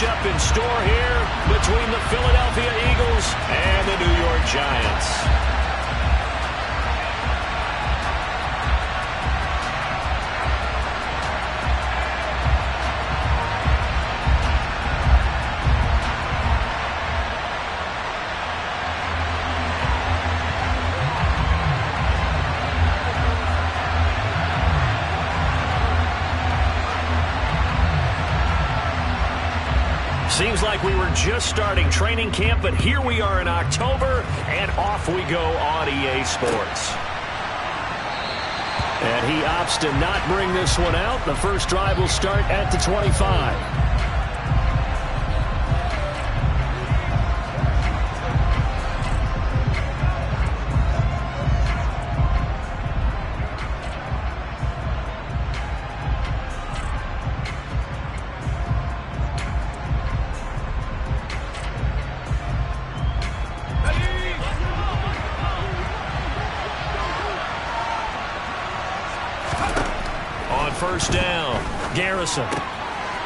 matchup in store here between the Philadelphia Eagles and the New York Giants. Seems like we were just starting training camp, but here we are in October, and off we go on EA Sports. And he opts to not bring this one out. The first drive will start at the 25. First down, Garrison.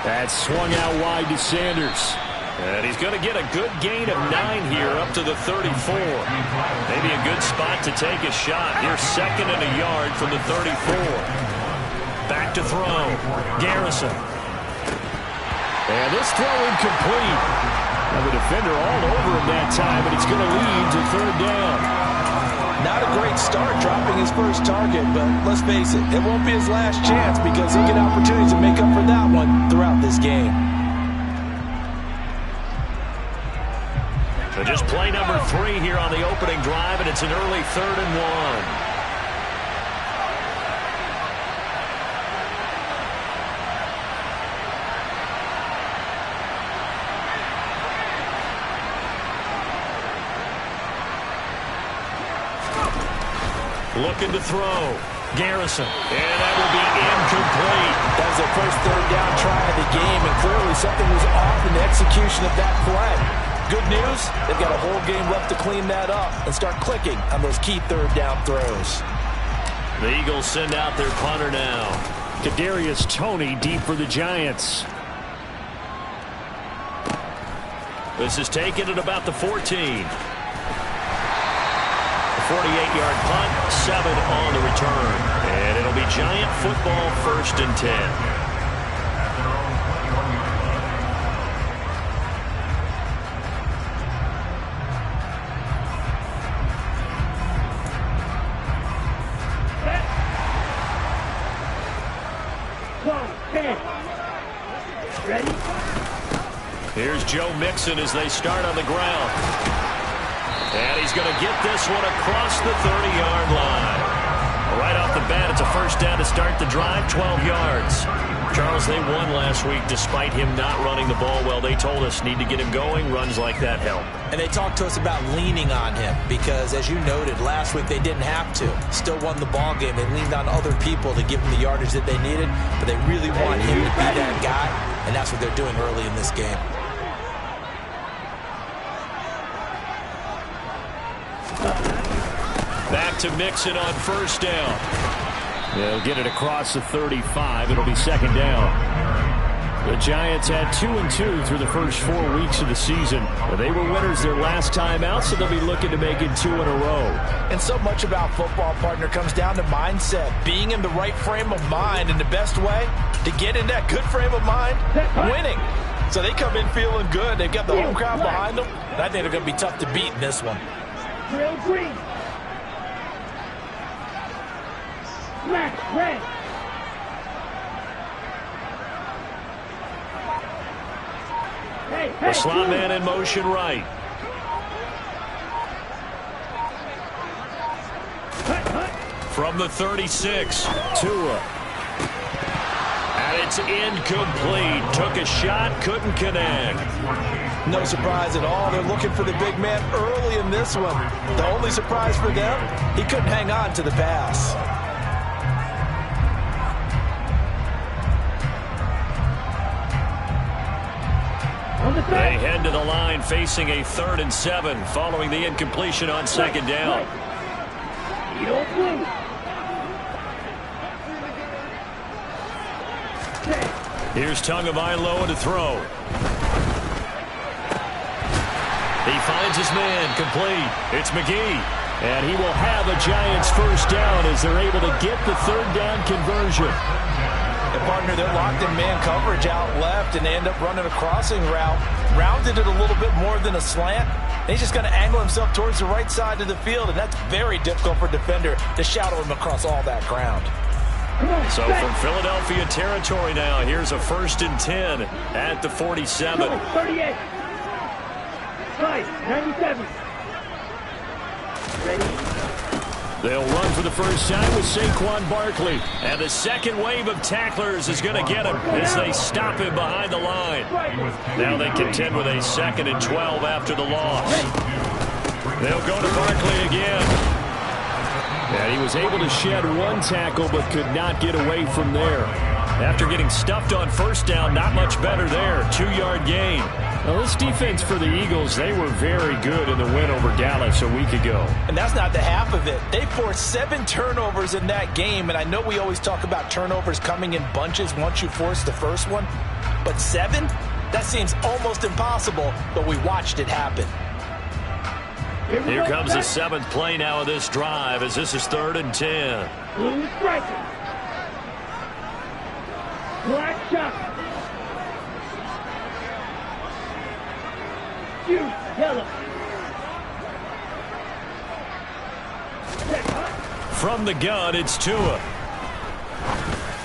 That's swung out wide to Sanders. And he's going to get a good gain of 9 here up to the 34. Maybe a good spot to take a shot. Here's 2nd and a yard from the 34. Back to throw, Garrison. And this throw incomplete. Now the defender all over him that time, and it's going to lead to 3rd down. Not a great start dropping his first target, but let's face it, it won't be his last chance because he'll get opportunities to make up for that one throughout this game. So just play number 3 here on the opening drive, and it's an early 3rd and 1. Looking to throw. Garrison. And that will be incomplete. That was their first 3rd down try of the game, and clearly something was off in the execution of that play. Good news, they've got a whole game left to clean that up and start clicking on those key 3rd down throws. The Eagles send out their punter now. Kadarius Toney deep for the Giants. This is taken at about the 14. 48-yard punt, 7 on the return. And it'll be Giant football, 1st and 10. Here's Joe Mixon as they start on the ground. And he's going to get this one across the 30-yard line. Right off the bat, it's a first down to start the drive, 12 yards. Charles, they won last week despite him not running the ball well. They told us need to get him going. Runs like that help. And they talked to us about leaning on him because, as you noted, last week they didn't have to. Still won the ball game. They leaned on other people to give them the yardage that they needed, but they really want him to be that guy, and that's what they're doing early in this game. Back to Mixon on first down. They'll get it across the 35. It'll be 2nd down. The Giants had 2-2 through the first 4 weeks of the season. They were winners their last time out, so they'll be looking to make it 2 in a row. And so much about football, partner, comes down to mindset. Being in the right frame of mind, and the best way to get in that good frame of mind, winning. So they come in feeling good. They've got the home crowd behind them. And I think they're going to be tough to beat in this one. Drill green. Black, red. The slot man in motion right. From the 36, Tua. And it's incomplete. Took a shot, couldn't connect. No surprise at all. They're looking for the big man early in this one. The only surprise for them, he couldn't hang on to the pass. They head to the line facing a 3rd and 7 following the incompletion on 2nd down. Here's Tagovailoa to throw. He finds his man complete. It's McGee. And he will have a Giants first down as they're able to get the third down conversion. And partner, they're locked in man coverage out left, and they end up running a crossing route. Rounded it a little bit more than a slant. And he's just going to angle himself towards the right side of the field, and that's very difficult for a defender to shadow him across all that ground. So from Philadelphia territory now, here's a 1st and 10 at the 47. 38. 97. They'll run for the first time with Saquon Barkley. And the second wave of tacklers is going to get him as they stop him behind the line. Now they contend with a 2nd and 12 after the loss. They'll go to Barkley again. And he was able to shed one tackle but could not get away from there. After getting stuffed on first down, not much better there. 2-yard gain. Well, this defense for the Eagles, they were very good in the win over Dallas a week ago. And that's not the half of it. They forced 7 turnovers in that game, and I know we always talk about turnovers coming in bunches once you force the first one. But 7? That seems almost impossible, but we watched it happen. Here comes the 7th play now of this drive as this is 3rd and 10. Blue striker. Black shot. Yellow. From the gun, it's Tua.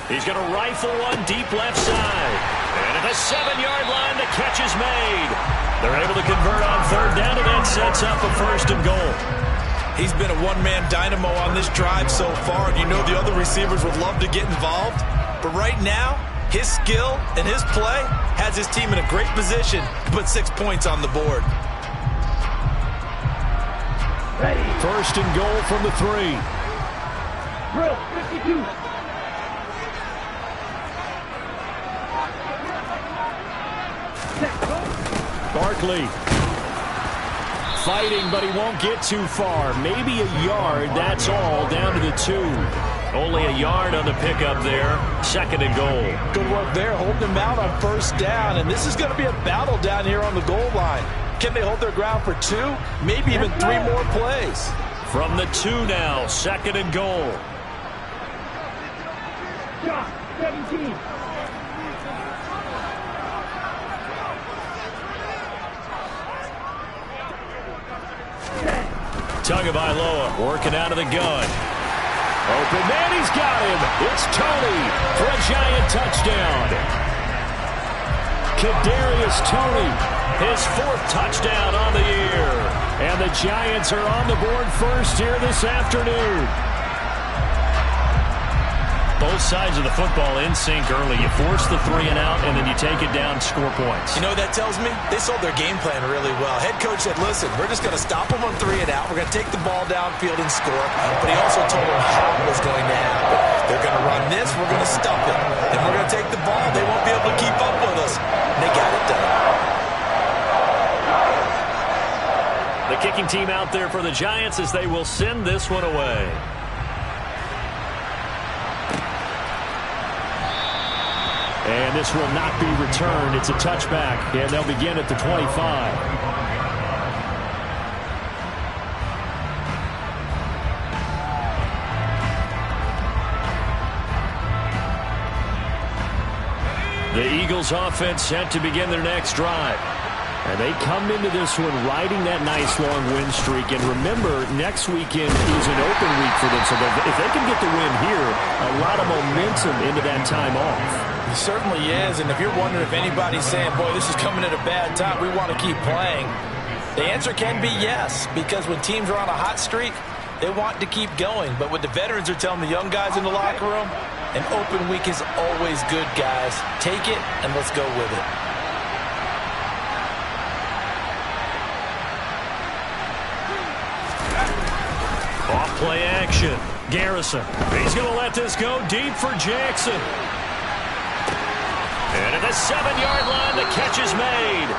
He's going to rifle one deep left side. And at the 7-yard line, the catch is made. They're able to convert on 3rd down, and that sets up a 1st and goal. He's been a one-man dynamo on this drive so far, and you know the other receivers would love to get involved. But right now, his skill and his play has his team in a great position to put 6 points on the board. Ready. 1st and goal from the 3. Drill 52. Barkley fighting, but he won't get too far. Maybe a yard, that's all, down to the 2. Only a yard on the pickup there. 2nd and goal. Good work there, holding them out on 1st down, and this is going to be a battle down here on the goal line. Can they hold their ground for 2? Maybe even 3 more plays. From the 2 now, 2nd and goal. Shot 17. Tagovailoa working out of the gun. Open man, he's got him. It's Toney for a Giant touchdown. Kadarius Toney, his 4th touchdown on the year. And the Giants are on the board first here this afternoon. Both sides of the football in sync early. You force the 3 and out, and then you take it down, score points. You know what that tells me? They sold their game plan really well. Head coach said, listen, we're just going to stop them on 3 and out. We're going to take the ball downfield and score. But he also told them how it was going to happen. They're going to run this. We're going to stuff it. And we're going to take the ball. They won't be able to keep up with us. And they got it done. The kicking team out there for the Giants as they will send this one away. And this will not be returned. It's a touchback, and they'll begin at the 25. The Eagles offense set to begin their next drive. And they come into this one riding that nice long win streak. And remember, next weekend is an open week for them. So if they can get the win here, a lot of momentum into that time off. He certainly is. And if you're wondering if anybody's saying, boy, this is coming at a bad time, we want to keep playing, the answer can be yes. Because when teams are on a hot streak, they want to keep going. But what the veterans are telling the young guys in the locker room, an open week is always good, guys. Take it and let's go with it. Off play action. Garrison. He's going to let this go deep for Jackson. And at the 7-yard line, the catch is made.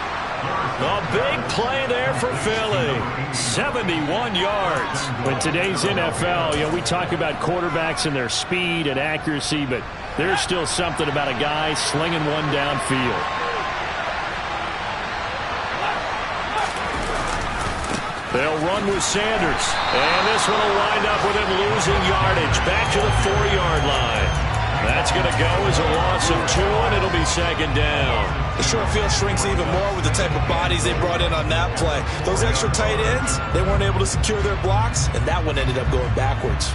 A big play there for Philly. 71 yards. In today's NFL, we talk about quarterbacks and their speed and accuracy, but there's still something about a guy slinging one downfield. They'll run with Sanders. And this one will wind up with him losing yardage. Back to the 4-yard line. That's going to go as a loss of 2, and it'll be second down. The short field shrinks even more with the type of bodies they brought in on that play. Those extra tight ends, they weren't able to secure their blocks, and that one ended up going backwards.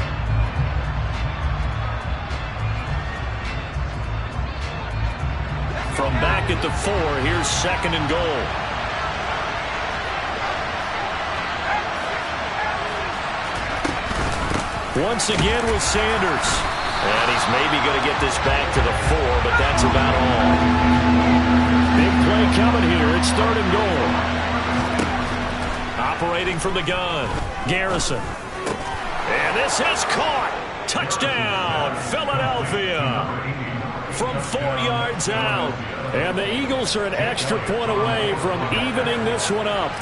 From back at the 4, here's second and goal. Once again with Sanders. And he's maybe going to get this back to the 4, but that's about all. Big play coming here. It's third and goal. Operating from the gun, Garrison. And this is caught. Touchdown, Philadelphia. From 4 yards out. And the Eagles are an extra point away from evening this one up.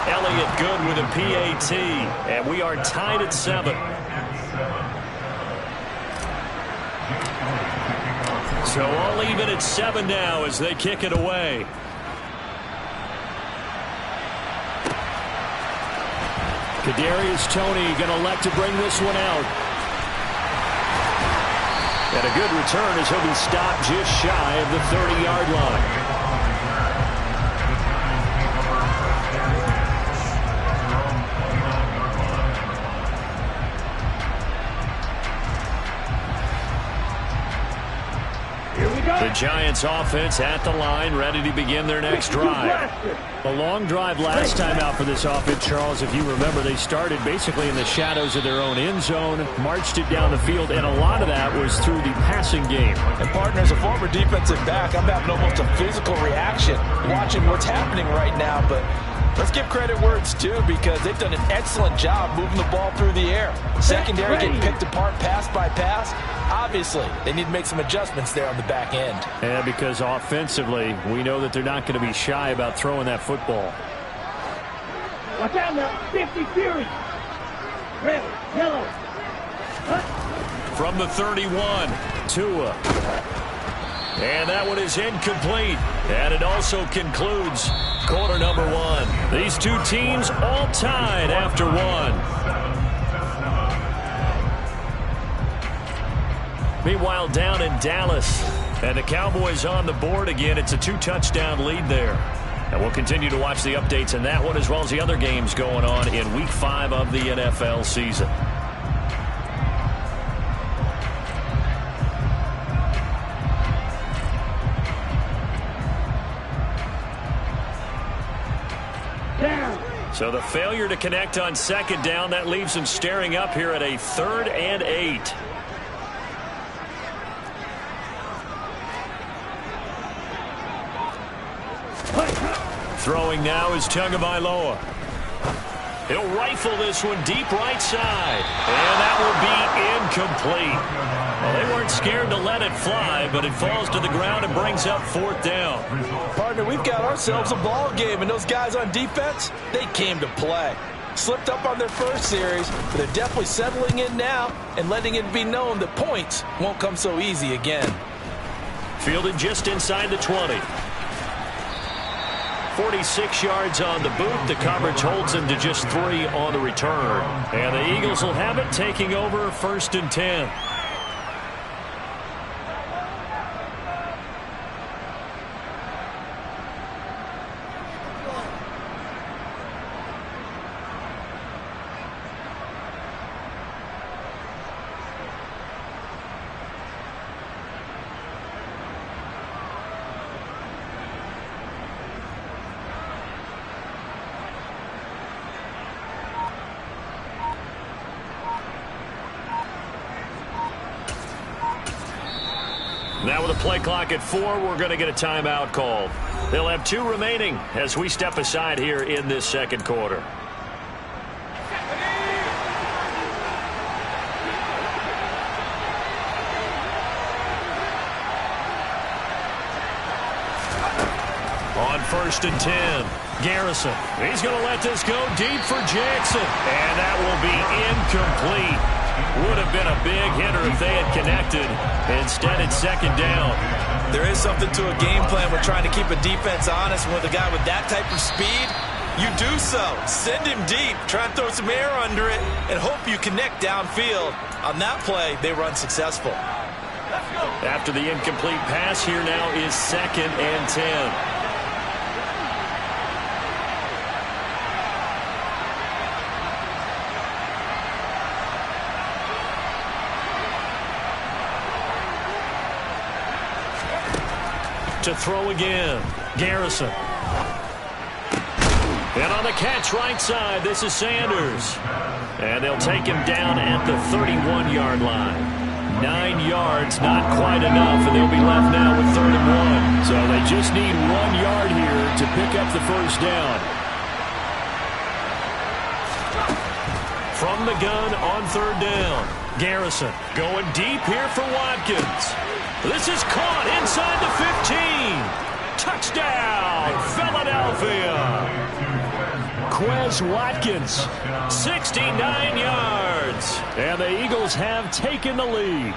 Elliott good with a PAT, and we are tied at 7. So all even at 7 now as they kick it away. Kadarius Toney going to elect to bring this one out. And a good return as he'll be stopped just shy of the 30-yard line. The Giants offense at the line, ready to begin their next drive. A long drive last time out for this offense, Charles. If you remember, they started basically in the shadows of their own end zone, marched it down the field, and a lot of that was through the passing game. And partner, as a former defensive back, I'm having almost a physical reaction watching what's happening right now, but let's give credit where it's due because they've done an excellent job moving the ball through the air. Secondary getting picked apart pass by pass. Obviously, they need to make some adjustments there on the back end. Yeah, because offensively, we know that they're not going to be shy about throwing that football. Watch out now. 50 Fury. Red, yellow. From the 31, Tua. And that one is incomplete. And it also concludes quarter number 1. These two teams all tied after 1. Meanwhile, down in Dallas, and the Cowboys on the board again. It's a 2-touchdown lead there. And we'll continue to watch the updates in that one as well as the other games going on in Week 5 of the NFL season. So the failure to connect on second down, that leaves them staring up here at a 3rd and 8. Throwing now is Tagovailoa. He'll rifle this one deep right side. And that will be incomplete. Well, they weren't scared to let it fly, but it falls to the ground and brings up 4th down. Partner, we've got ourselves a ball game, and those guys on defense, they came to play. Slipped up on their first series, but they're definitely settling in now and letting it be known that points won't come so easy again. Fielded just inside the 20. 46 yards on the boot. The coverage holds him to just 3 on the return. And the Eagles will have it, taking over 1st and 10. Now with a play clock at 4, we're going to get a timeout called. They'll have 2 remaining as we step aside here in this second quarter. On 1st and 10, Garrison. He's going to let this go deep for Jackson. And that will be incomplete. Would have been a big hitter if they had connected. Instead, it's second down. There is something to a game plan. We're trying to keep a defense honest. With a guy with that type of speed, you do so. Send him deep. Try and throw some air under it and hope you connect downfield. On that play, they run successful. After the incomplete pass, here now is 2nd and 10. To throw again, Garrison. And on the catch right side, this is Sanders. And they'll take him down at the 31-yard line. 9 yards, not quite enough, and they'll be left now with 3rd and 1. So they just need 1 yard here to pick up the first down. From the gun on 3rd down, Garrison going deep here for Watkins. This is caught inside the 15. Touchdown, Philadelphia. Quez Watkins, 69 yards. And the Eagles have taken the lead.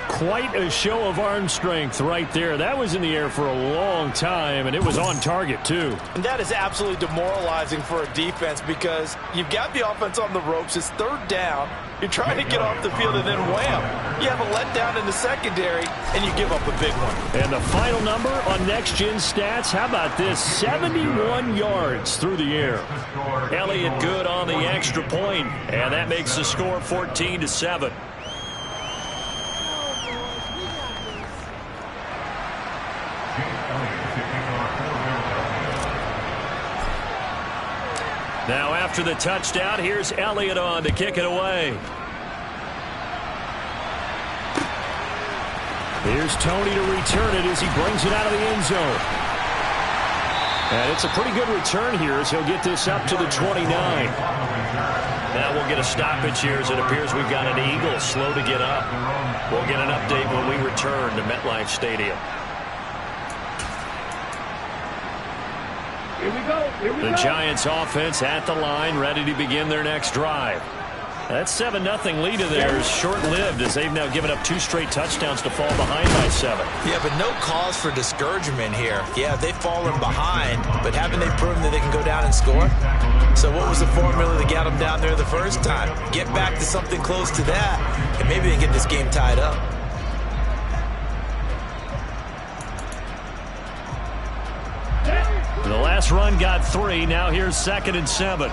Quite a show of arm strength right there. That was in the air for a long time, and it was on target, too. And that is absolutely demoralizing for a defense because you've got the offense on the ropes. It's 3rd down. You're trying to get off the field, and then wham. You have a letdown in the secondary, and you give up a big one. And the final number on Next Gen Stats, how about this? 71 yards through the air. Elliott good on the extra point, and that makes the score 14-7. Now after the touchdown, here's Elliott on to kick it away. Here's Tony to return it as he brings it out of the end zone. And it's a pretty good return here as he'll get this up to the 29. Now we'll get a stoppage here as it appears we've got an Eagle slow to get up. We'll get an update when we return to MetLife Stadium. Here we go. Here we go. The Giants offense at the line, ready to begin their next drive. That 7-0 lead of theirs is short-lived as they've now given up 2 straight touchdowns to fall behind by 7. Yeah, but no cause for discouragement here. Yeah, they've fallen behind, but haven't they proven that they can go down and score? So what was the formula that got them down there the first time? Get back to something close to that, and maybe they can get this game tied up. The last run got 3. Now here's 2nd and 7.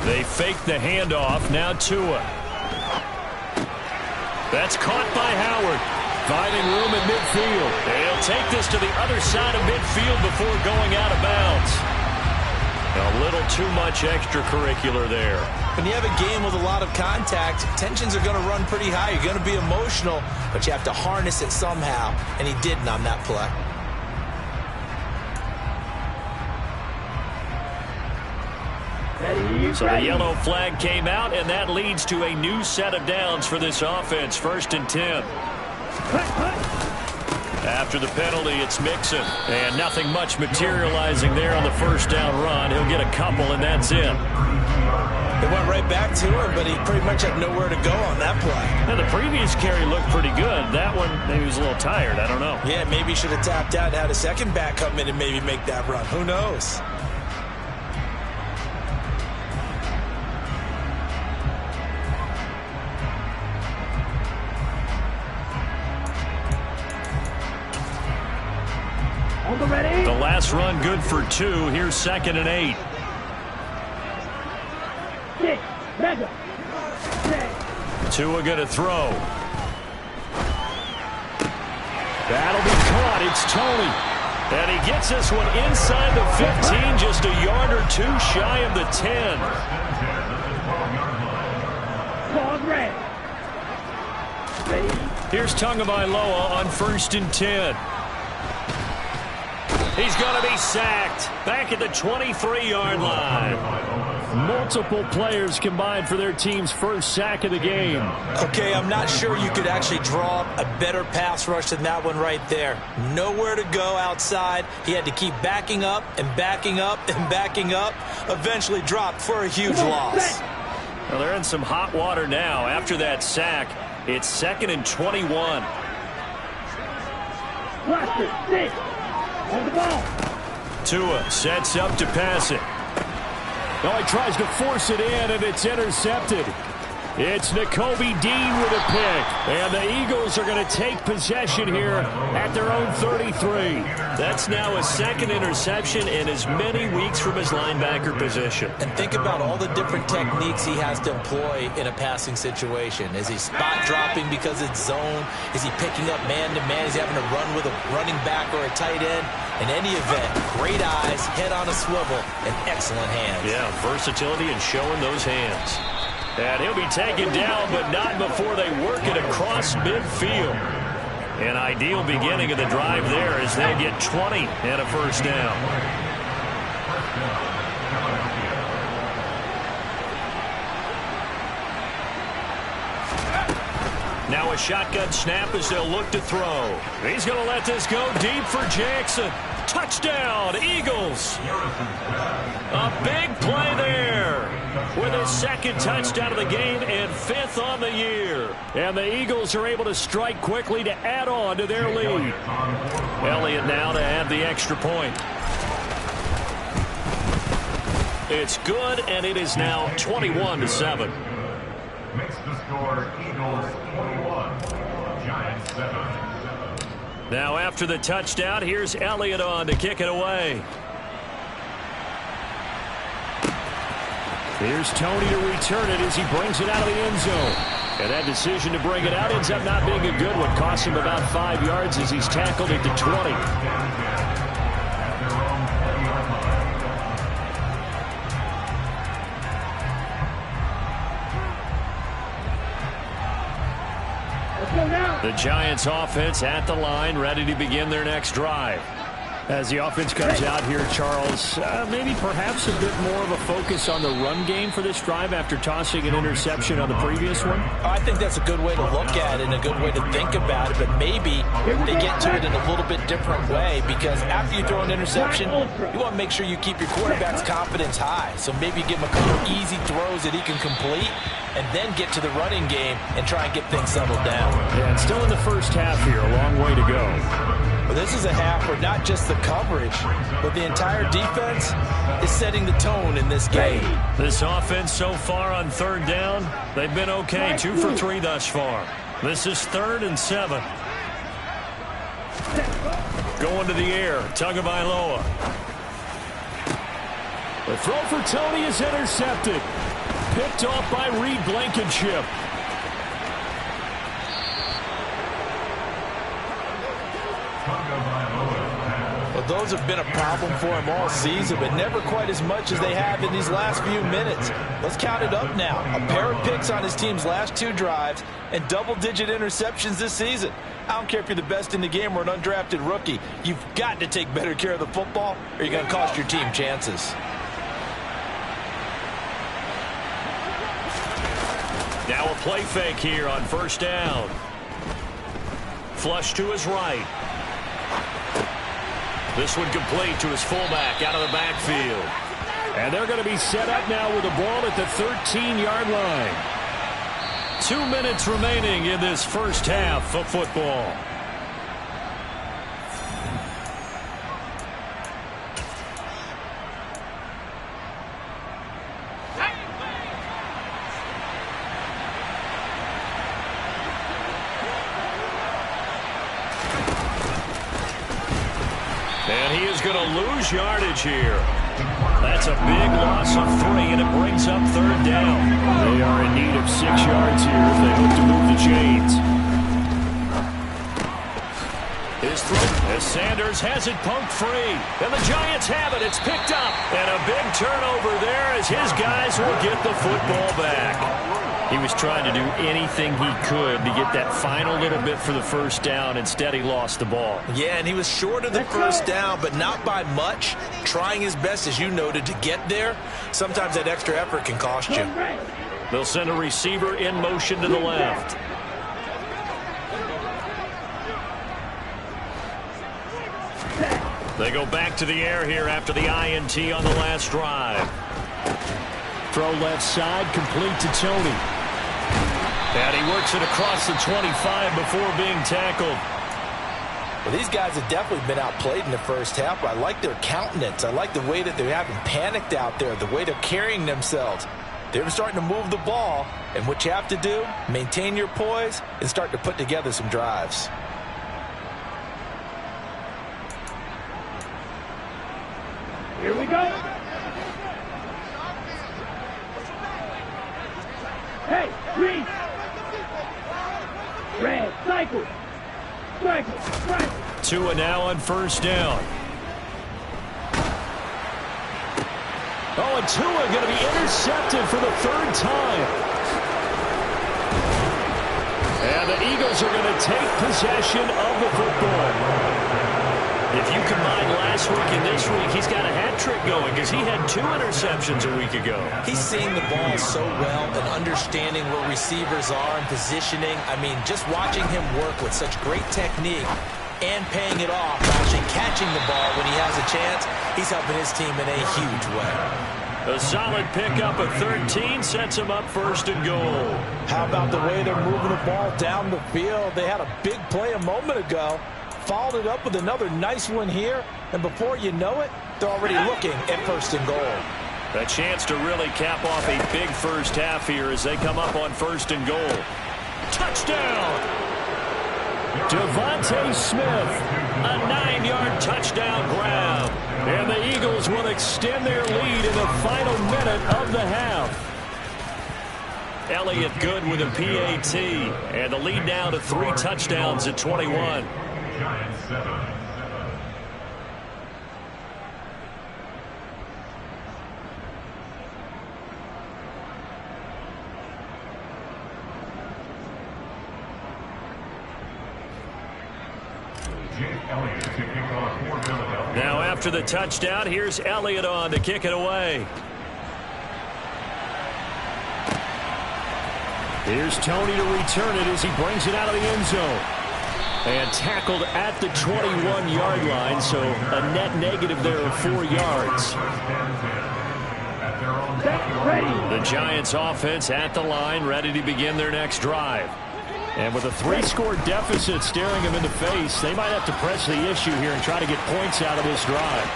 They fake the handoff. Now Tua. That's caught by Howard. Finding room at midfield. They'll take this to the other side of midfield before going out of bounds. A little too much extracurricular there. When you have a game with a lot of contact, tensions are going to run pretty high. You're going to be emotional, but you have to harness it somehow, and he didn't on that play. So the yellow flag came out, and that leads to a new set of downs for this offense. 1st and 10. After the penalty, it's Mixon. And nothing much materializing there on the 1st down run. He'll get a couple, and that's it. They went right back to him, but he pretty much had nowhere to go on that play. Now, the previous carry looked pretty good. That one, maybe he was a little tired. I don't know. Yeah, maybe he should have tapped out and had a second back come in and maybe make that run. Who knows? Ready? The last run good for 2. Here's 2nd and 8. 6, mega. Tua going to throw. That'll be caught. It's Tony. And he gets this one inside the 15, just a yard or 2 shy of the 10. Pause red. Ready? Here's Tagovailoa on 1st and 10. He's going to be sacked back at the 23-yard line. Multiple players combined for their team's first sack of the game. Okay, I'm not sure you could actually draw a better pass rush than that one right there. Nowhere to go outside. He had to keep backing up and backing up and backing up. Eventually dropped for a huge loss. Well, they're in some hot water now. After that sack, it's 2nd and 21. Blaster, 6. On the ball. Tua sets up to pass it. Oh, he tries to force it in, and it's intercepted. It's Nakobe Dean with a pick. And the Eagles are going to take possession here at their own 33. That's now his 2nd interception in as many weeks from his linebacker position. And think about all the different techniques he has to employ in a passing situation. Is he spot dropping because it's zone? Is he picking up man-to-man? Is he having to run with a running back or a tight end? In any event, great eyes, head on a swivel, and excellent hands. Yeah, versatility and showing those hands. And he'll be taken down, but not before they work it across midfield. An ideal beginning of the drive there as they get 20 and a first down. Now a shotgun snap as they'll look to throw. He's going to let this go deep for Jackson. Touchdown, Eagles. A big play there with his 2nd touchdown of the game and 5th on the year. And the Eagles are able to strike quickly to add on to their lead. Elliott now to add the extra point. It's good, and it is now 21-7. Makes the score Eagles 21, Giants 7. Now after the touchdown, here's Elliott on to kick it away. Here's Tony to return it as he brings it out of the end zone. And that decision to bring it out ends up not being a good one. Costs him about 5 yards as he's tackled at the 20. The Giants offense at the line, ready to begin their next drive. As the offense comes out here, Charles, maybe perhaps a bit more of a focus on the run game for this drive after tossing an interception on the previous one? I think that's a good way to look at it and a good way to think about it, but maybe they get to it in a little bit different way, because after you throw an interception, you want to make sure you keep your quarterback's confidence high. So maybe give him a couple easy throws that he can complete and then get to the running game and try and get things settled down. Yeah, and still in the first half here, a long way to go. Well, this is a half where not just the coverage, but the entire defense is setting the tone in this game. This offense so far on 3rd down, they've been okay. 2 for 3 thus far. This is 3rd and 7. Going to the air, Tagovailoa. The throw for Tony is intercepted. Picked off by Reed Blankenship. Well, those have been a problem for him all season, but never quite as much as they have in these last few minutes. Let's count it up now. A pair of picks on his team's last 2 drives and double-digit interceptions this season. I don't care if you're the best in the game or an undrafted rookie. You've got to take better care of the football or you're going to cost your team chances. Now a play fake here on 1st down. Flush to his right. This one complete to his fullback out of the backfield. And they're going to be set up now with the ball at the 13-yard line. 2 minutes remaining in this first half of football. And he is going to lose yardage here. That's a big loss of 3, and it brings up 3rd down. They are in need of 6 yards here if they look to move the chains. His throw as Sanders has it poked free. And the Giants have it. It's picked up. And a big turnover there as his guys will get the football back. He was trying to do anything he could to get that final little bit for the first down. Instead, he lost the ball. Yeah, and he was short of the first down, but not by much. Trying his best, as you noted, to get there. Sometimes that extra effort can cost you. They'll send a receiver in motion to the left. They go back to the air here after the INT on the last drive. Throw left side, complete to Tony. And he works it across the 25 before being tackled. Well, these guys have definitely been outplayed in the first half, but I like their countenance. I like the way that they haven't panicked out there, the way they're carrying themselves. They're starting to move the ball, and what you have to do, maintain your poise and start to put together some drives. Here we go. Hey, green. Red, cycle. Cycle, cycle. Tua now on first down. Oh, and Tua going to be intercepted for the third time. And the Eagles are going to take possession of the football. If you combine last week and this week, he's got a hat trick going because he had 2 interceptions a week ago. He's seeing the ball so well and understanding where receivers are and positioning. I mean, just watching him work with such great technique and paying it off, actually catching the ball when he has a chance, he's helping his team in a huge way. A solid pickup at 13 sets him up first and goal. How about the way they're moving the ball down the field? They had a big play a moment ago. Followed it up with another nice one here, and before you know it, they're already looking at first and goal. A chance to really cap off a big first half here as they come up on first and goal. Touchdown! Devontae Smith, a 9-yard touchdown grab. And the Eagles will extend their lead in the final minute of the half. Elliott good with a PAT, and the lead now to 3 touchdowns at 21. Giants 7. Now after the touchdown, here's Elliott on to kick it away. Here's Tony to return it as he brings it out of the end zone. And tackled at the 21-yard line, so a net negative there of 4 yards. The Giants offense at the line, ready to begin their next drive. And with a 3-score deficit staring them in the face, they might have to press the issue here and try to get points out of this drive.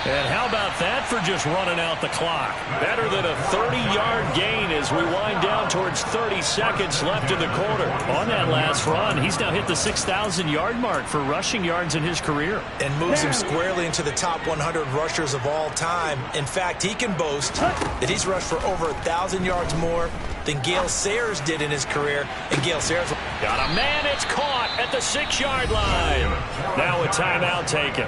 And how about that for just running out the clock? Better than a 30-yard gain as we wind down towards 30 seconds left in the quarter. On that last run, he's now hit the 6,000-yard mark for rushing yards in his career. And moves him squarely into the top 100 rushers of all time. In fact, he can boast that he's rushed for over 1,000 yards more than Gale Sayers did in his career. And Gale Sayers got a man, it's caught at the 6-yard line. Now a timeout taken.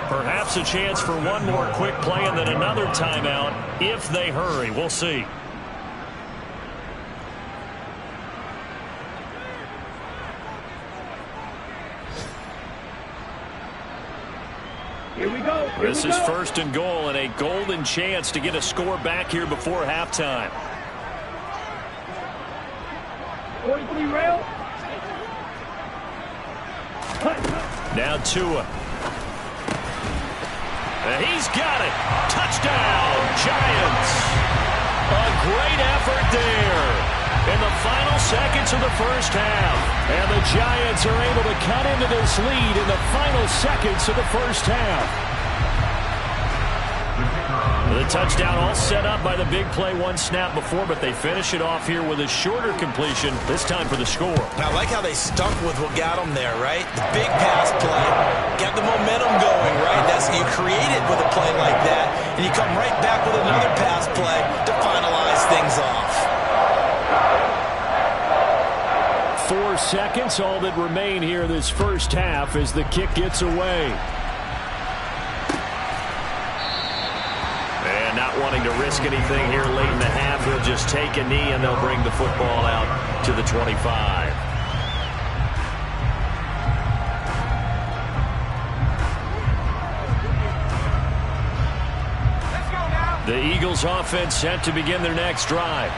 Perhaps a chance for one more quick play and then another timeout if they hurry. We'll see. Here we go. This is first and goal and a golden chance to get a score back here before halftime. 43 rail. Now Tua. And he's got it. Touchdown, Giants. A great effort there in the final seconds of the first half. And the Giants are able to cut into this lead in the final seconds of the first half. The touchdown all set up by the big play one snap before, but they finish it off here with a shorter completion, this time for the score. I like how they stuck with what got them there, right? The big pass play, got the momentum going, right? That's you create it with a play like that, and you come right back with another pass play to finalize things off. 4 seconds, all that remain here this first half as the kick gets away. And not wanting to risk anything here late in the half, he'll just take a knee and they'll bring the football out to the 25. The Eagles offense set to begin their next drive.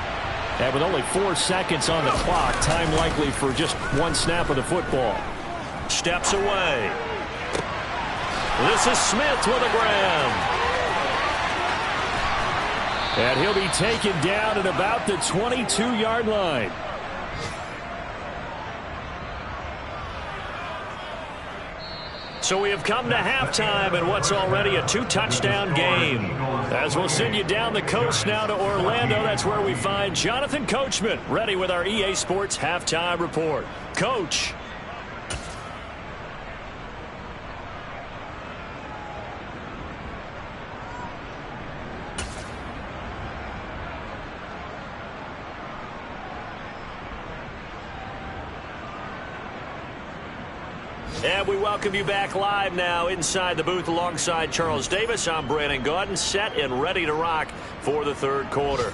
And with only 4 seconds on the clock, time likely for just one snap of the football. Steps away. This is Smith with a grab. And he'll be taken down at about the 22-yard line. So we have come to halftime in what's already a 2-touchdown game. As we'll send you down the coast now to Orlando, that's where we find Jonathan Coachman ready with our EA Sports Halftime Report. Coach. And we welcome you back live now inside the booth alongside Charles Davis. I'm Brandon Gaudin, set and ready to rock for the third quarter.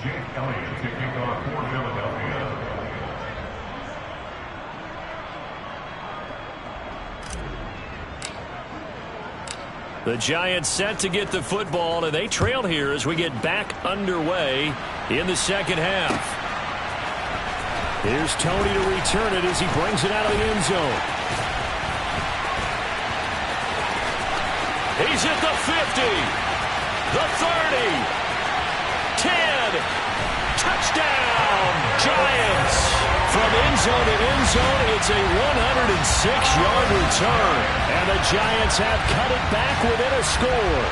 Jake Elliott to kick off for Philadelphia. The Giants set to get the football, and they trail here as we get back underway in the second half. Here's Tony to return it as he brings it out of the end zone. He's at the 50, the 30, 10, touchdown, Giants. From end zone to end zone, it's a 106-yard return. And the Giants have cut it back within a score.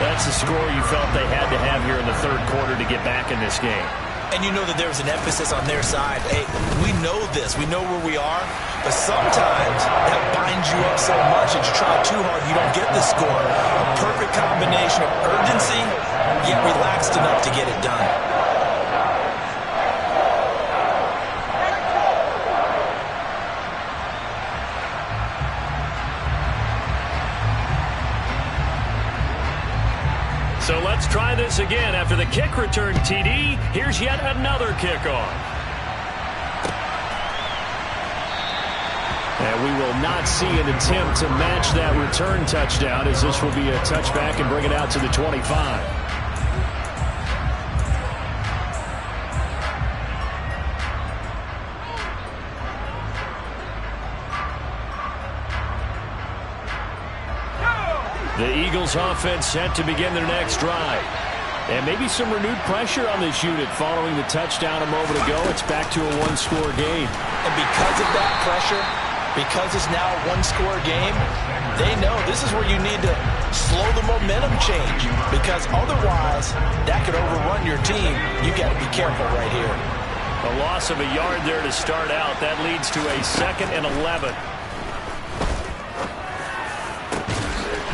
That's the score you felt they had to have here in the third quarter to get back in this game. And you know that there's an emphasis on their side. Hey, we know this. We know where we are. But sometimes that binds you up so much that you try too hard, you don't get the score. A perfect combination of urgency, yet relaxed enough to get it done. So let's try this again. After the kick return TD, here's yet another kickoff. And we will not see an attempt to match that return touchdown, as this will be a touchback and bring it out to the 25. The Eagles offense set to begin their next drive. And maybe some renewed pressure on this unit following the touchdown a moment ago. It's back to a one-score game. And because of that pressure, because it's now a one-score game, they know this is where you need to slow the momentum change. Because otherwise, that could overrun your team. You got to be careful right here. A loss of a yard there to start out. That leads to a 2nd and 11.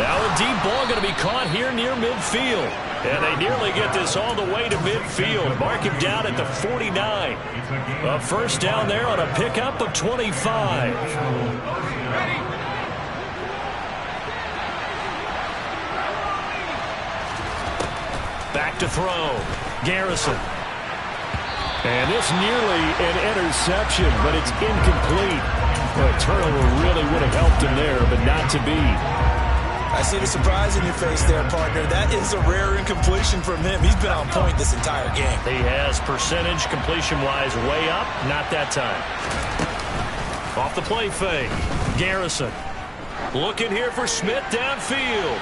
Now a deep ball going to be caught here near midfield. And they nearly get this all the way to midfield. Mark him down at the 49. A first down there on a pickup of 25. Back to throw. Garrison. And this nearly an interception, but it's incomplete. A turnover really would have helped him there, but not to be. I see the surprise in your face there, partner. That is a rare incompletion from him. He's been on point this entire game. He has percentage completion-wise way up. Not that time. Off the play fake. Garrison. Looking here for Smith downfield.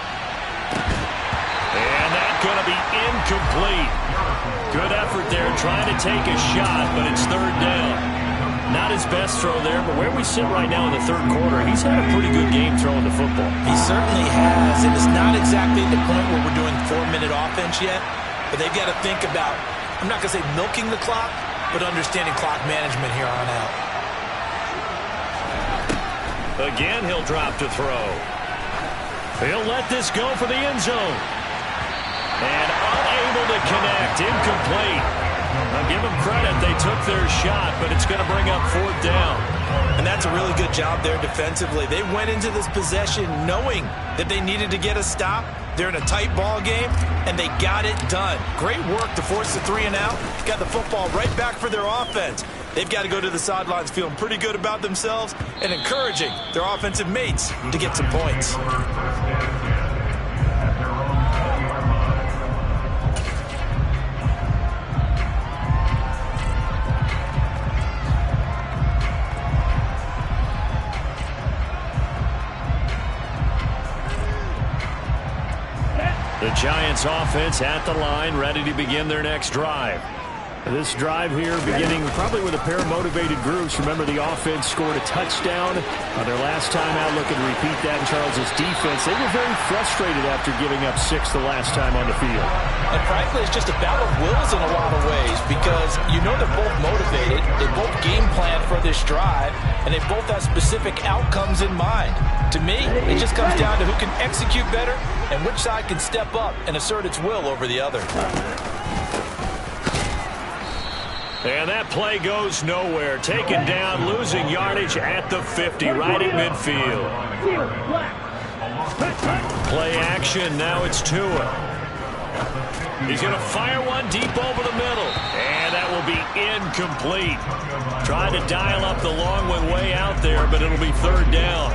And that's going to be incomplete. Good effort there trying to take a shot, but it's third down. Not his best throw there, but where we sit right now in the third quarter, he's had a pretty good game throwing the football. He certainly has, and it's not exactly at the point where we're doing 4-minute offense yet, but they've got to think about, I'm not going to say milking the clock, but understanding clock management here on out. Again, he'll drop to throw. He'll let this go for the end zone. And unable to connect, incomplete. I'll give them credit. They took their shot, but it's going to bring up fourth down. And that's a really good job there defensively. They went into this possession knowing that they needed to get a stop. They're in a tight ball game, and they got it done. Great work to force the 3 and out. Got the football right back for their offense. They've got to go to the sidelines feeling pretty good about themselves and encouraging their offensive mates to get some points. The Giants offense at the line, ready to begin their next drive. This drive here beginning probably with a pair of motivated groups. Remember, the offense scored a touchdown on their last time out. Looking to repeat that in Charles' defense. They were very frustrated after giving up 6 the last time on the field. And frankly, it's just a battle of wills in a lot of ways because you know they're both motivated. They both game plan for this drive, and they both have specific outcomes in mind. To me, it just comes down to who can execute better and which side can step up and assert its will over the other. And that play goes nowhere. Taken down, losing yardage at the 50, right at midfield. Play action, now it's Tua. He's going to fire one deep over the middle. And that will be incomplete. Trying to dial up the long one way out there, but it'll be 3rd down.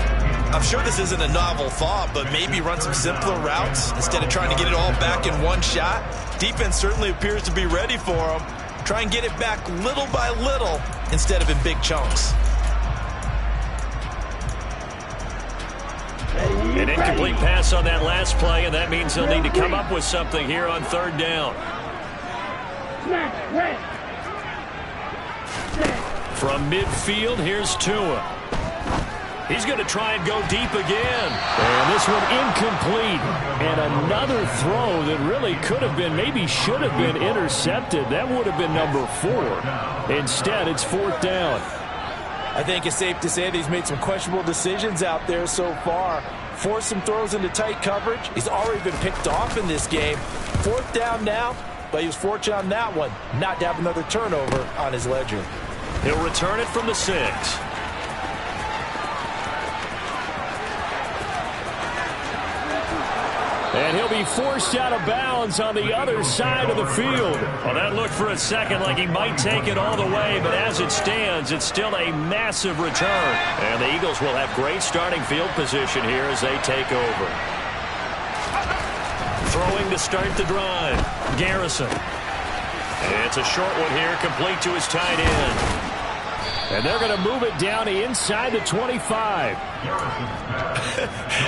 I'm sure this isn't a novel thought, but maybe run some simpler routes instead of trying to get it all back in one shot. Defense certainly appears to be ready for him. Try and get it back little by little instead of in big chunks. An incomplete pass on that last play, and that means he'll need to come up with something here on 3rd down. From midfield, here's Tua. He's going to try and go deep again. And this one incomplete. And another throw that really could have been, maybe should have been intercepted. That would have been number 4. Instead, it's 4th down. I think it's safe to say that he's made some questionable decisions out there so far. Forced some throws into tight coverage. He's already been picked off in this game. 4th down now, but he was fortunate on that one not to have another turnover on his ledger. He'll return it from the 6. And he'll be forced out of bounds on the other side of the field. Well, that looked for a second like he might take it all the way, but as it stands, it's still a massive return. And the Eagles will have great starting field position here as they take over. Throwing to start the drive. Garrison. It's a short one here, complete to his tight end. And they're going to move it down inside the 25.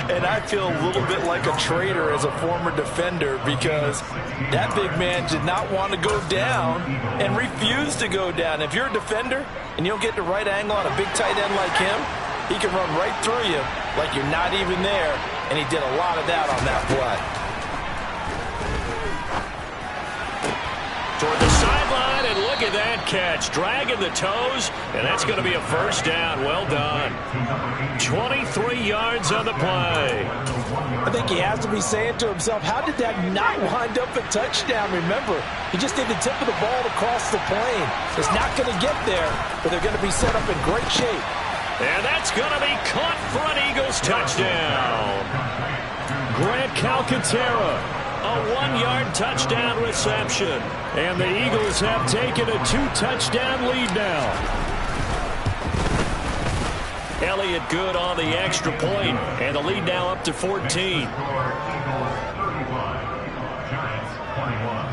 And I feel a little bit like a traitor as a former defender because that big man did not want to go down and refused to go down. If you're a defender and you don't get the right angle on a big tight end like him, he can run right through you like you're not even there, and he did a lot of that on that play. Toward the sideline, and look at that catch. Dragging the toes, and that's going to be a 1st down. Well done. 23 yards on the play. I think he has to be saying to himself, how did that not wind up a touchdown? Remember, he just did the tip of the ball across the plane. It's not going to get there, but they're going to be set up in great shape. And that's going to be caught for an Eagles touchdown. Grant Calcaterra. A 1-yard touchdown reception. And the Eagles have taken a 2-touchdown lead now. Elliott good on the extra point, and the lead now up to 14. Giants 21.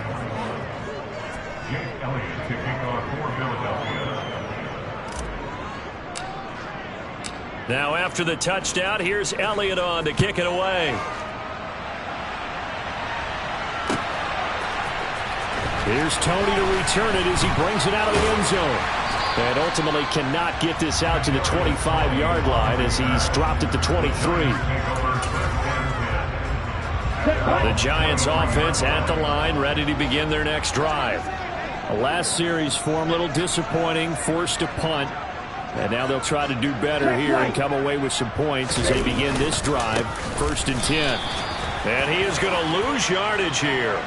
Jake Elliott to kick off for Philadelphia. Now after the touchdown, here's Elliott on to kick it away. Here's Tony to return it as he brings it out of the end zone. And ultimately cannot get this out to the 25-yard line as he's dropped it to 23. The Giants offense at the line, ready to begin their next drive. The last series for him, a little disappointing, forced to punt. And now they'll try to do better here and come away with some points as they begin this drive, 1st and 10. And he is going to lose yardage here.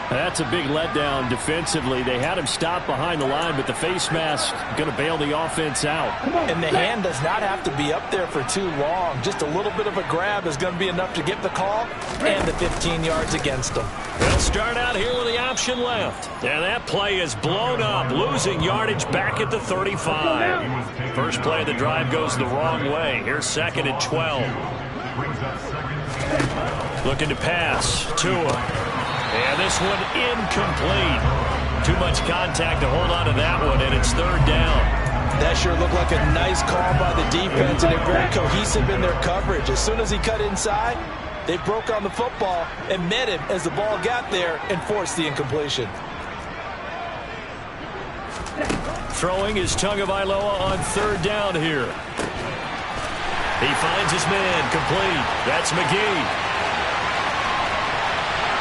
That's a big letdown defensively. They had him stop behind the line, but the face mask going to bail the offense out. And the hand does not have to be up there for too long. Just a little bit of a grab is going to be enough to get the call and the 15 yards against them. They'll start out here with the option left. And that play is blown up, losing yardage back at the 35. First play of the drive goes the wrong way. Here's 2nd and 12. Looking to pass. Tua. And this one incomplete. Too much contact to hold on to that one, and it's 3rd down. That sure looked like a nice call by the defense, and they're very cohesive in their coverage. As soon as he cut inside, They broke on the football and met him as the ball got there and forced the incompletion. Throwing is Tagovailoa on third down here. He finds his man complete. That's McGee.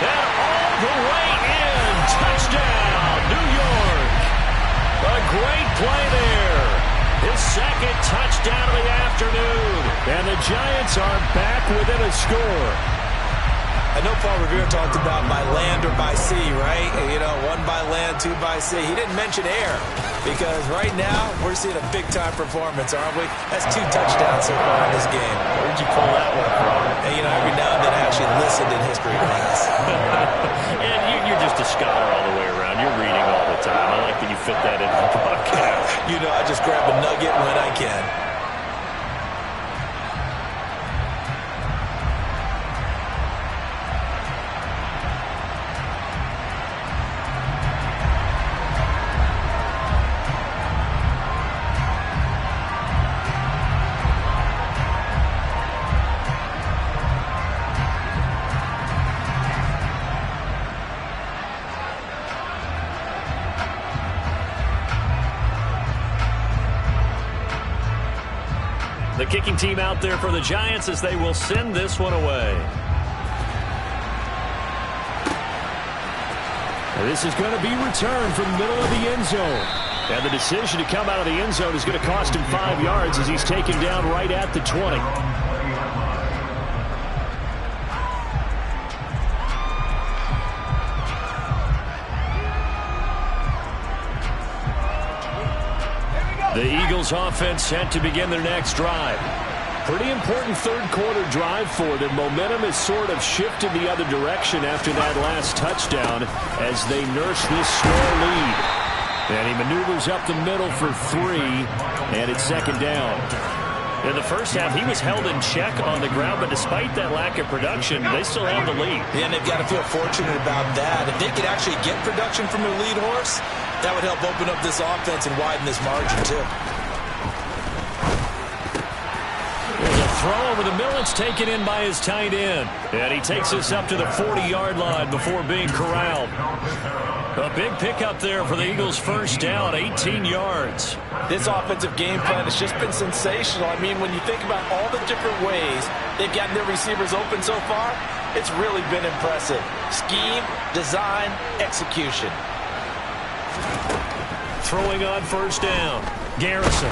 And all the way in. Touchdown, New York. A great play there. His second touchdown of the afternoon. And the Giants are back within a score. I know Paul Revere talked about by land or by sea, right? You know, one by land, two by sea. He didn't mention air because right now we're seeing a big-time performance, aren't we? That's 2 touchdowns so far in this game. Where'd you pull that one from? And, you know, every now and then I actually listened in history class. And you're just a scholar all the way around. You're reading all the time. I like that you fit that into the podcast. You know, I just grab a nugget when I can. The kicking team out there for the Giants as they will send this one away. This is going to be returned from the middle of the end zone. And the decision to come out of the end zone is going to cost him 5 yards as he's taken down right at the 20. The Eagles offense set to begin their next drive. Pretty important third-quarter drive for them. Momentum has sort of shifted the other direction after that last touchdown as they nurse this small lead. And he maneuvers up the middle for 3, and it's second down. In the first half, he was held in check on the ground, but despite that lack of production, they still have the lead. And they've got to feel fortunate about that. If they could actually get production from their lead horse, that would help open up this offense and widen this margin, too. There's a throw over the middle. It's taken in by his tight end. And he takes us up to the 40-yard line before being corralled. A big pickup there for the Eagles' first down, 18 yards. This offensive game plan has just been sensational. I mean, when you think about all the different ways they've gotten their receivers open so far, it's really been impressive. Scheme, design, execution. Throwing on first down. Garrison.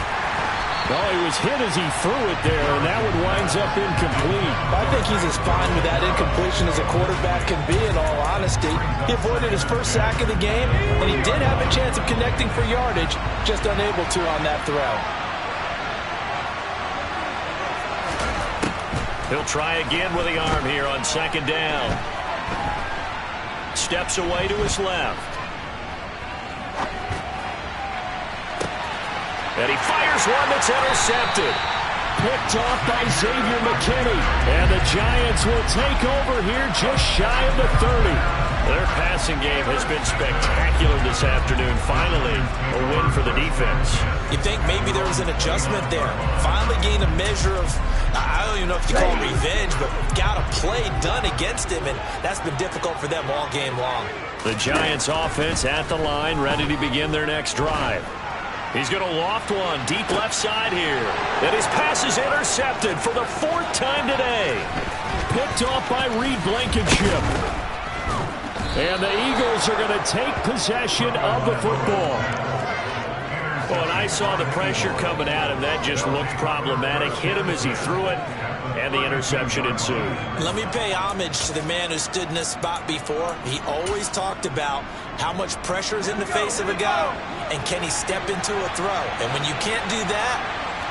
Oh, he was hit as he threw it there, and that one winds up incomplete. I think he's as fine with that incompletion as a quarterback can be, in all honesty. He avoided his first sack of the game, and he did have a chance of connecting for yardage, just unable to on that throw. He'll try again with the arm here on second down. Steps away to his left. And he fires one that's intercepted. Picked off by Xavier McKinney. And the Giants will take over here just shy of the 30. Their passing game has been spectacular this afternoon. Finally, a win for the defense. You think maybe there was an adjustment there. Finally gained a measure of, I don't even know if you call it revenge, but got a play done against him, and that's been difficult for them all game long. The Giants offense at the line, ready to begin their next drive. He's going to loft one deep left side here. And his pass is intercepted for the 4th time today. Picked off by Reed Blankenship. And the Eagles are going to take possession of the football. Well, and I saw the pressure coming at him. That just looked problematic. Hit him as he threw it, and the interception ensued. Let me pay homage to the man who stood in this spot before. He always talked about how much pressure is in the face of a guy, and can he step into a throw? And when you can't do that,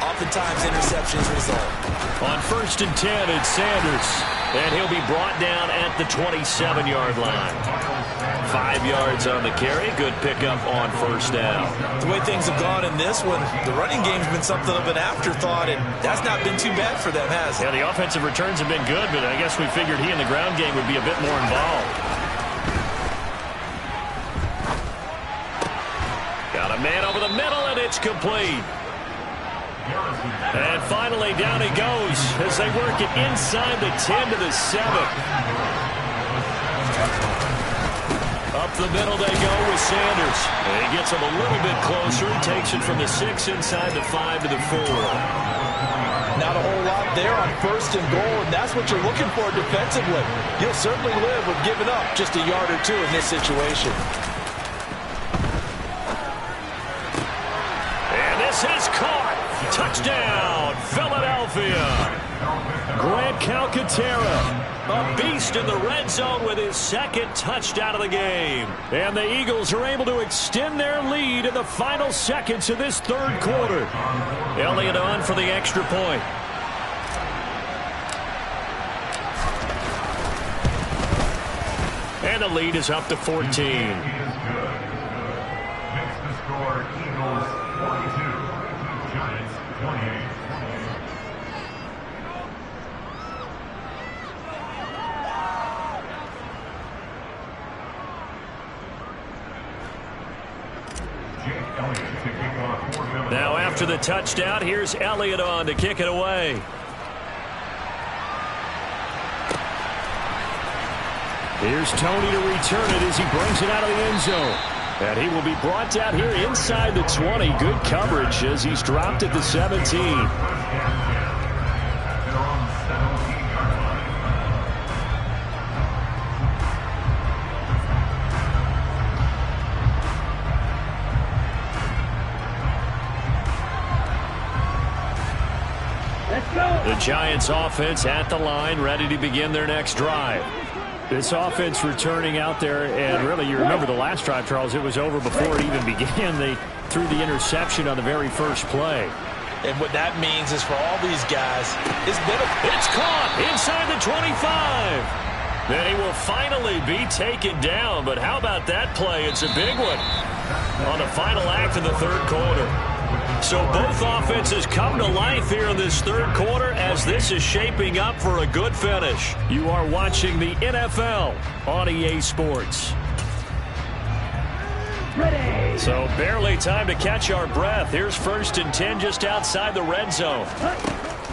oftentimes interceptions result. On 1st and 10, it's Sanders. And he'll be brought down at the 27-yard line. 5 yards on the carry. Good pickup on first down. The way things have gone in this one, the running game's been something of an afterthought, and that's not been too bad for them, has it? Yeah, the offensive returns have been good, but I guess we figured he in the ground game would be a bit more involved. Got a man over the middle, and it's complete. And finally, down he goes as they work it inside the 10 to the 7. Up the middle they go with Sanders. And he gets him a little bit closer. He takes it from the 6 inside the 5 to the 4. Not a whole lot there on 1st and goal, and that's what you're looking for defensively. You'll certainly live with giving up just a yard or two in this situation. And this is caught. Touchdown, Philadelphia. Grant Calcaterra, a beast in the red zone with his 2nd touchdown of the game. And the Eagles are able to extend their lead in the final seconds of this 3rd quarter. Elliott on for the extra point. And the lead is up to 14. Makes the score Eagles 42, Giants 28. Now after the touchdown, here's Elliott on to kick it away. Here's Tony to return it as he brings it out of the end zone. And he will be brought down here inside the 20. Good coverage as he's dropped at the 17. The Giants offense at the line, ready to begin their next drive. This offense returning out there, and really you remember the last drive, Charles, it was over before it even began. They threw the interception on the very first play. And what that means is for all these guys, it's caught inside the 25. Then he will finally be taken down, but how about that play? It's a big one on the final act of the 3rd quarter. So both offenses come to life here in this 3rd quarter as this is shaping up for a good finish. You are watching the NFL on EA Sports. Ready. So barely time to catch our breath. Here's 1st and 10 just outside the red zone.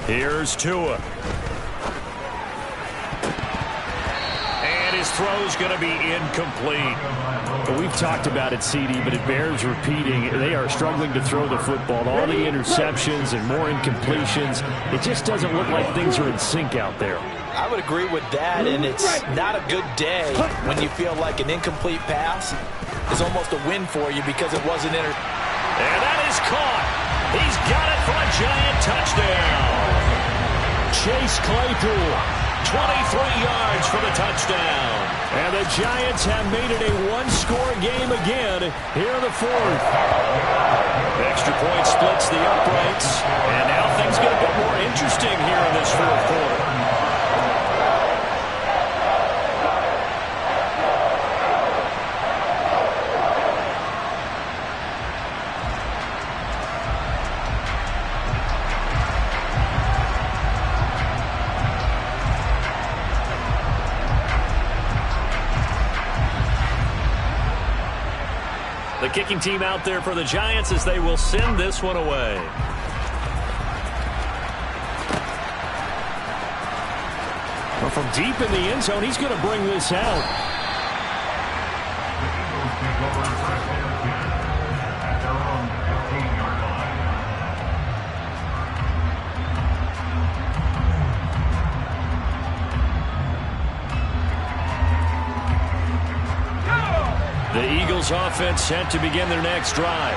Here's Tua. And his throw's going to be incomplete. We've talked about it, CD, but it bears repeating. They are struggling to throw the football. All the interceptions and more incompletions. It just doesn't look like things are in sync out there. I would agree with that, and it's not a good day when you feel like an incomplete pass is almost a win for you because it wasn't And that is caught. He's got it for a Giant touchdown. Chase Claypool, 23 yards for the touchdown. And the Giants have made it a one-score game again here in the 4th. Extra point splits the uprights. And now things get a bit more interesting here in this 4th quarter. The kicking team out there for the Giants as they will send this one away. Well, from deep in the end zone, he's going to bring this out. The Eagles offense set to begin their next drive.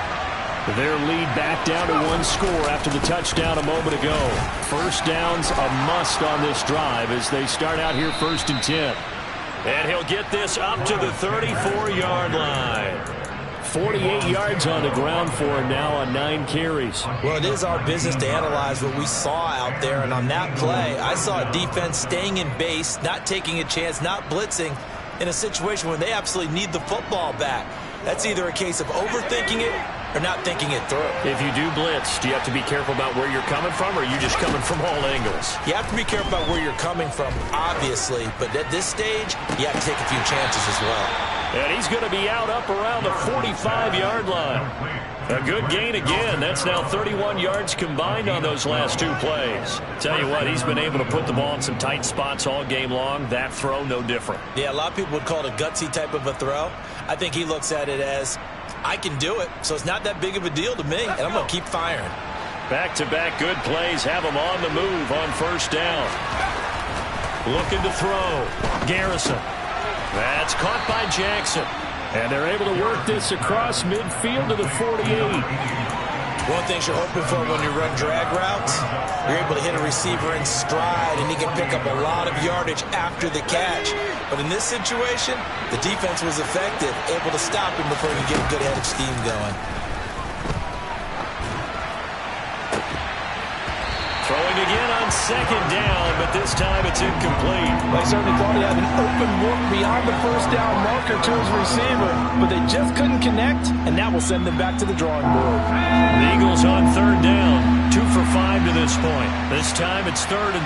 Their lead back down to 1 score after the touchdown a moment ago. First down's a must on this drive as they start out here 1st and 10. And he'll get this up to the 34-yard line. 48 yards on the ground for him now on 9 carries. Well, it is our business to analyze what we saw out there, and on that play, I saw a defense staying in base, not taking a chance, not blitzing, in a situation where they absolutely need the football back. That's either a case of overthinking it or not thinking it through. If you do blitz, do you have to be careful about where you're coming from, or are you just coming from all angles? You have to be careful about where you're coming from, obviously, but at this stage, you have to take a few chances as well. And he's going to be out up around the 45-yard line. A good gain again. That's now 31 yards combined on those last two plays. Tell you what, he's been able to put the ball in some tight spots all game long. That throw, no different. Yeah, a lot of people would call it a gutsy type of a throw. I think he looks at it as, I can do it, so it's not that big of a deal to me, and I'm going to keep firing. Back-to-back good plays have him on the move on first down. Looking to throw. Garrison. That's caught by Jackson. And they're able to work this across midfield to the 48. One thing you're hoping for when you run drag routes, you're able to hit a receiver in stride, and he can pick up a lot of yardage after the catch. But in this situation, the defense was effective, able to stop him before he could get a good head of steam going. Throwing again on second down, but this time it's incomplete. They certainly thought he had an open look beyond the first down marker to his receiver, but they just couldn't connect, and that will send them back to the drawing board. The Eagles on third down, 2 for 5 to this point. This time it's 3rd and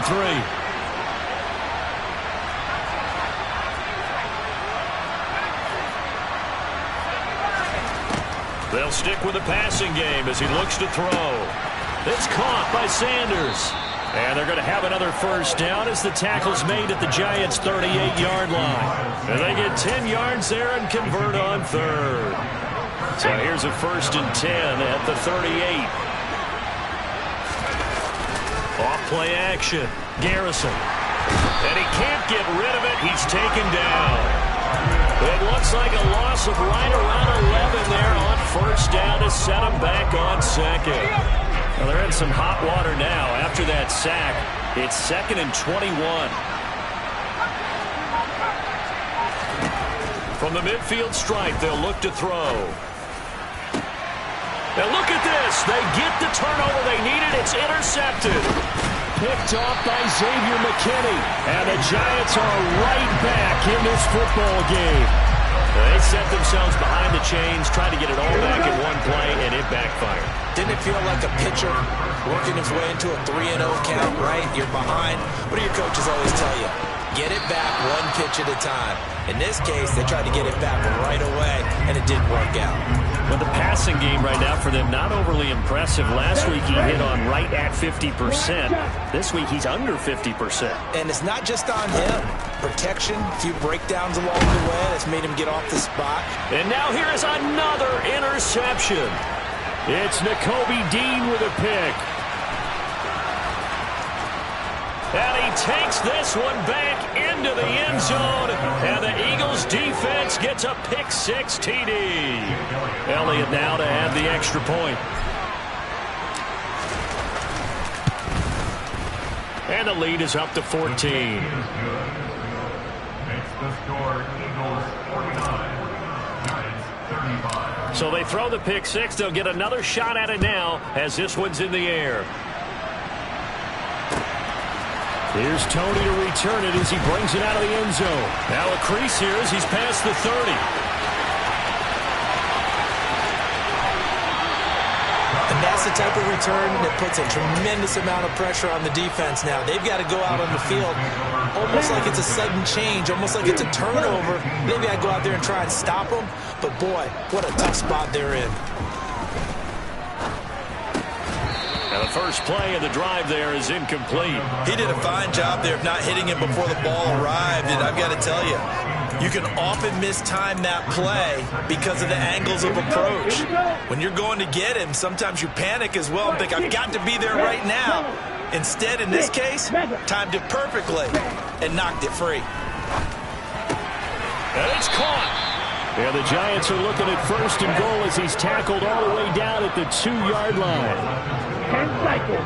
3. They'll stick with the passing game as he looks to throw. It's caught by Sanders. And they're going to have another first down as the tackle's made at the Giants' 38-yard line. And they get 10 yards there and convert on third. So here's a 1st and 10 at the 38. Off play action. Garrison. And he can't get rid of it. He's taken down. It looks like a loss of right around 11 there on first down to set him back on second. Well, they're in some hot water now after that sack. It's 2nd and 21. From the midfield stripe, they'll look to throw. Now look at this. They get the turnover they needed. It's intercepted. Picked off by Xavier McKinney. And the Giants are right back in this football game. They set themselves behind the chains, tried to get it all back in one play, and it backfired. Didn't it feel like a pitcher working his way into a 3-0 count, right? You're behind. What do your coaches always tell you? Get it back one pitch at a time. In this case, they tried to get it back right away, and it didn't work out. Well, the passing game right now for them, not overly impressive. Last week he hit on right at 50%. This week he's under 50%. And it's not just on him. Protection, a few breakdowns along the way that's made him get off the spot. And now here is another interception. It's Nakobe Dean with a pick. And he takes this one back into the end zone. And the Eagles defense gets a pick-6 TD. Elliott now to add the extra point. And the lead is up to 14. Makes the score Eagles 49, Giants 35. So they throw the pick-6. They'll get another shot at it now as this one's in the air. Here's Tony to return it as he brings it out of the end zone. Now a crease here as he's past the 30. And that's the type of return that puts a tremendous amount of pressure on the defense now. They've got to go out on the field almost like it's a sudden change, almost like it's a turnover. Maybe I go out there and try and stop them, but boy, what a tough spot they're in. Now the first play of the drive there is incomplete. He did a fine job there of not hitting him before the ball arrived, and I've got to tell you, you can often mistime that play because of the angles of approach. When you're going to get him, sometimes you panic as well and think, I've got to be there right now. Instead, in this case, timed it perfectly and knocked it free. And it's caught. Yeah, the Giants are looking at 1st and goal as he's tackled all the way down at the 2-yard line. 10 cycles.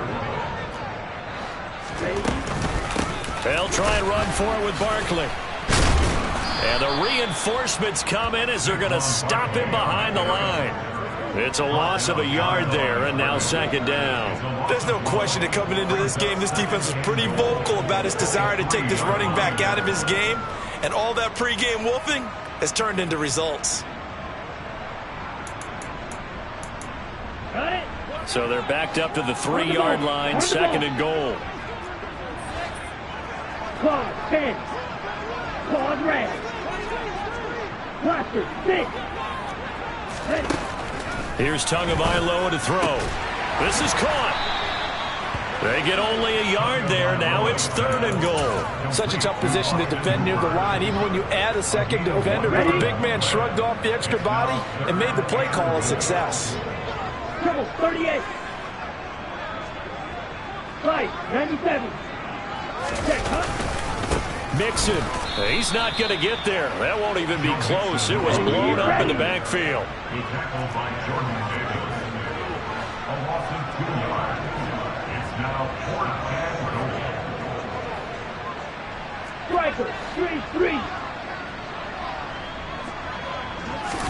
They'll try and run for it with Barkley. And the reinforcements come in as they're going to stop him behind the line. It's a loss of a yard there, and now 2nd down. There's no question that coming into this game, this defense was pretty vocal about its desire to take this running back out of his game. And all that pregame wolfing has turned into results. So they're backed up to the 3-yard line, 2nd and goal. Claude, 10. Claude, red. Cluster, 6. Here's Tagovailoa to throw. This is caught. They get only a yard there. Now it's 3rd and goal. Such a tough position to defend near the line, even when you add a second defender. But the big man shrugged off the extra body and made the play call a success. Triple, 38. Right, 97. Check, huh? Mixon. He's not going to get there. That won't even be close. It was blown up in the backfield. He tackled by Jordan Davis. A loss of 2 yards. It's now 4th and goal. Striker, 3-3.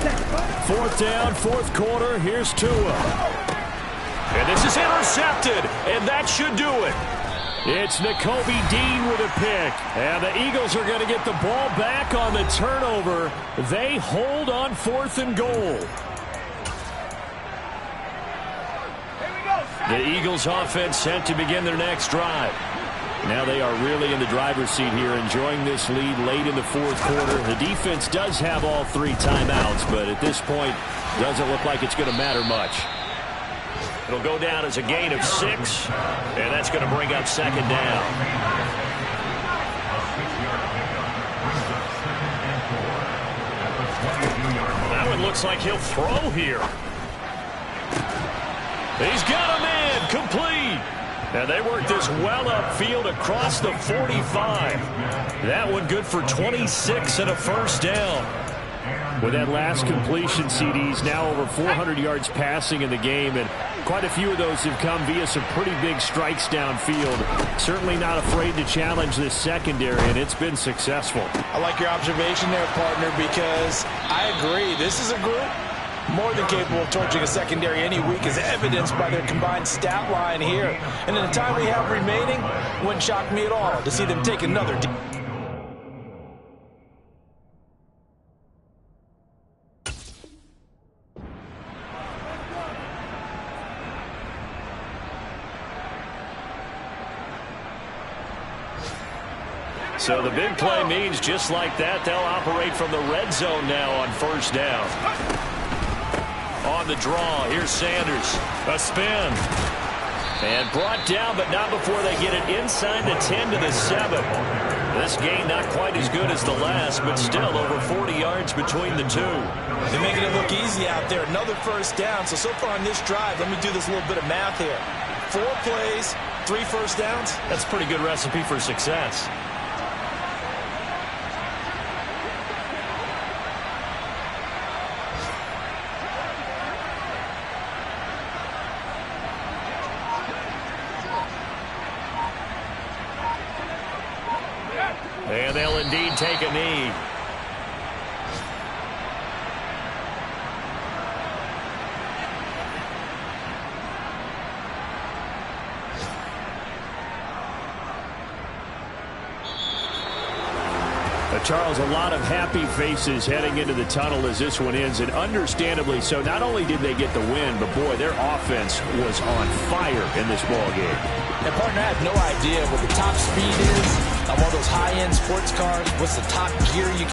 Check, huh? 4th down, 4th quarter. Here's Tua. And this is intercepted, and that should do it. It's Nakobe Dean with a pick. And the Eagles are going to get the ball back on the turnover. They hold on 4th and goal. The Eagles offense set to begin their next drive. Now they are really in the driver's seat here, enjoying this lead late in the 4th quarter. The defense does have all 3 timeouts, but at this point, doesn't look like it's going to matter much. It'll go down as a gain of 6, and that's going to bring up 2nd down. That one looks like he'll throw here. He's got a man complete. And they worked this well upfield across the 45. That one good for 26 and a 1st down. With that last completion, CD's now over 400 yards passing in the game, and quite a few of those have come via some pretty big strikes downfield. Certainly not afraid to challenge this secondary, and it's been successful. I like your observation there, partner, because I agree. This is a group more than capable of torching a secondary any week, as evidenced by their combined stat line here. And in the time we have remaining, it wouldn't shock me at all to see them take another. So the big play means just like that, they'll operate from the red zone now on 1st down. On the draw, here's Sanders. A spin. And brought down, but not before they get it inside the 10 to the 7. This game not quite as good as the last, but still over 40 yards between the two. They're making it look easy out there. Another 1st down. So far on this drive, let me do this little bit of math here. 4 plays, 3 1st downs. That's a pretty good recipe for success. And they'll indeed take a knee. Charles, a lot of happy faces heading into the tunnel as this one ends, and understandably so. Not only did they get the win, but boy, their offense was on fire in this ball game. And partner, I have no idea what the top speed is on one of those high-end sports cars. What's the top gear you can